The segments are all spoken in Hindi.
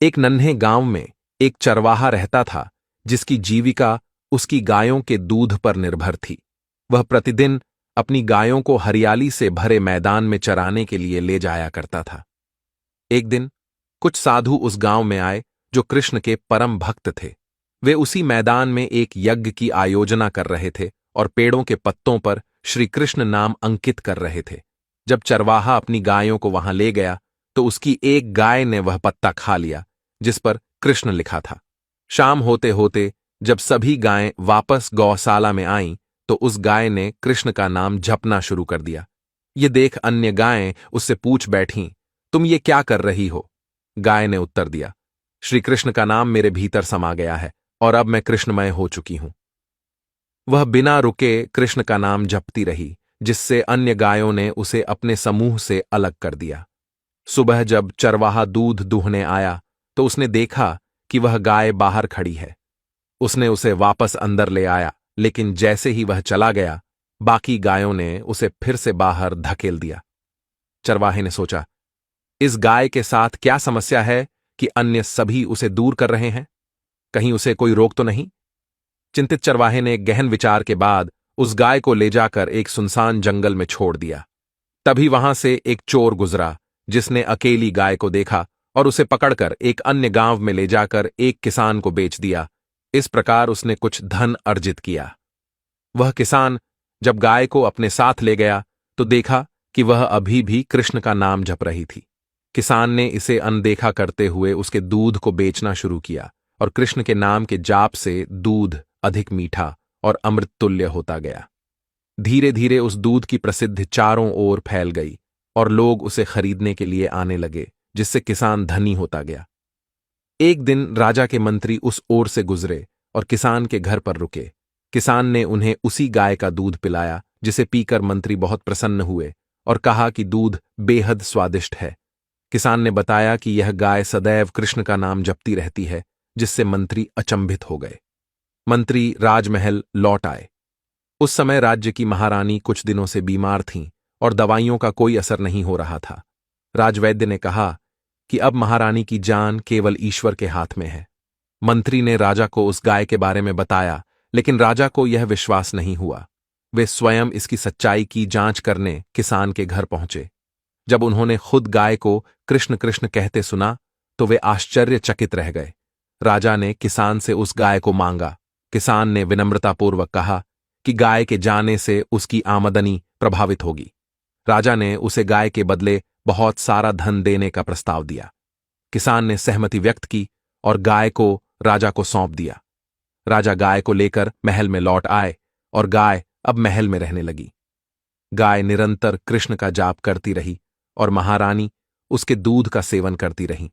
एक नन्हे गांव में एक चरवाहा रहता था जिसकी जीविका उसकी गायों के दूध पर निर्भर थी। वह प्रतिदिन अपनी गायों को हरियाली से भरे मैदान में चराने के लिए ले जाया करता था। एक दिन कुछ साधु उस गांव में आए जो कृष्ण के परम भक्त थे। वे उसी मैदान में एक यज्ञ की आयोजना कर रहे थे और पेड़ों के पत्तों पर श्री कृष्ण नाम अंकित कर रहे थे। जब चरवाहा अपनी गायों को वहां ले गया तो उसकी एक गाय ने वह पत्ता खा लिया जिस पर कृष्ण लिखा था। शाम होते होते जब सभी गायें वापस गौशाला में आईं तो उस गाय ने कृष्ण का नाम जपना शुरू कर दिया। ये देख अन्य गायें उससे पूछ बैठीं, तुम ये क्या कर रही हो? गाय ने उत्तर दिया, श्री कृष्ण का नाम मेरे भीतर समा गया है और अब मैं कृष्णमय हो चुकी हूं। वह बिना रुके कृष्ण का नाम जपती रही, जिससे अन्य गायों ने उसे अपने समूह से अलग कर दिया। सुबह जब चरवाहा दूध दूहने आया तो उसने देखा कि वह गाय बाहर खड़ी है। उसने उसे वापस अंदर ले आया, लेकिन जैसे ही वह चला गया बाकी गायों ने उसे फिर से बाहर धकेल दिया। चरवाहे ने सोचा, इस गाय के साथ क्या समस्या है कि अन्य सभी उसे दूर कर रहे हैं? कहीं उसे कोई रोक तो नहीं? चिंतित चरवाहे ने गहन विचार के बाद उस गाय को ले जाकर एक सुनसान जंगल में छोड़ दिया। तभी वहां से एक चोर गुजरा जिसने अकेली गाय को देखा और उसे पकड़कर एक अन्य गांव में ले जाकर एक किसान को बेच दिया। इस प्रकार उसने कुछ धन अर्जित किया। वह किसान जब गाय को अपने साथ ले गया तो देखा कि वह अभी भी कृष्ण का नाम जप रही थी। किसान ने इसे अनदेखा करते हुए उसके दूध को बेचना शुरू किया और कृष्ण के नाम के जाप से दूध अधिक मीठा और अमृत तुल्य होता गया। धीरे धीरे उस दूध की प्रसिद्धि चारों ओर फैल गई और लोग उसे खरीदने के लिए आने लगे, जिससे किसान धनी होता गया। एक दिन राजा के मंत्री उस ओर से गुजरे और किसान के घर पर रुके। किसान ने उन्हें उसी गाय का दूध पिलाया जिसे पीकर मंत्री बहुत प्रसन्न हुए और कहा कि दूध बेहद स्वादिष्ट है। किसान ने बताया कि यह गाय सदैव कृष्ण का नाम जपती रहती है, जिससे मंत्री अचंभित हो गए। मंत्री राजमहल लौट आए। उस समय राज्य की महारानी कुछ दिनों से बीमार थीं और दवाइयों का कोई असर नहीं हो रहा था। राजवैद्य ने कहा कि अब महारानी की जान केवल ईश्वर के हाथ में है। मंत्री ने राजा को उस गाय के बारे में बताया, लेकिन राजा को यह विश्वास नहीं हुआ। वे स्वयं इसकी सच्चाई की जांच करने किसान के घर पहुंचे। जब उन्होंने खुद गाय को कृष्ण कृष्ण कहते सुना तो वे आश्चर्यचकित रह गए। राजा ने किसान से उस गाय को मांगा। किसान ने विनम्रतापूर्वक कहा कि गाय के जाने से उसकी आमदनी प्रभावित होगी। राजा ने उसे गाय के बदले बहुत सारा धन देने का प्रस्ताव दिया। किसान ने सहमति व्यक्त की और गाय को राजा को सौंप दिया। राजा गाय को लेकर महल में लौट आए और गाय अब महल में रहने लगी। गाय निरंतर कृष्ण का जाप करती रही और महारानी उसके दूध का सेवन करती रही।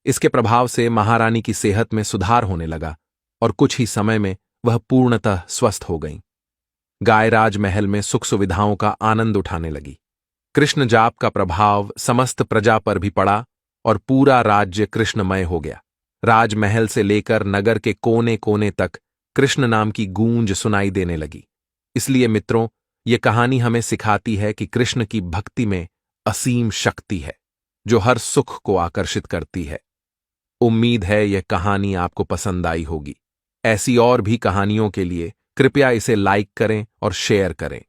इसके प्रभाव से महारानी की सेहत में सुधार होने लगा और कुछ ही समय में वह पूर्णतः स्वस्थ हो गईं। गाय राजमहल में सुख सुविधाओं का आनंद उठाने लगी। कृष्ण जाप का प्रभाव समस्त प्रजा पर भी पड़ा और पूरा राज्य कृष्णमय हो गया। राजमहल से लेकर नगर के कोने कोने तक कृष्ण नाम की गूंज सुनाई देने लगी। इसलिए मित्रों, ये कहानी हमें सिखाती है कि कृष्ण की भक्ति में असीम शक्ति है जो हर सुख को आकर्षित करती है। उम्मीद है यह कहानी आपको पसंद आई होगी। ऐसी और भी कहानियों के लिए कृपया इसे लाइक करें और शेयर करें।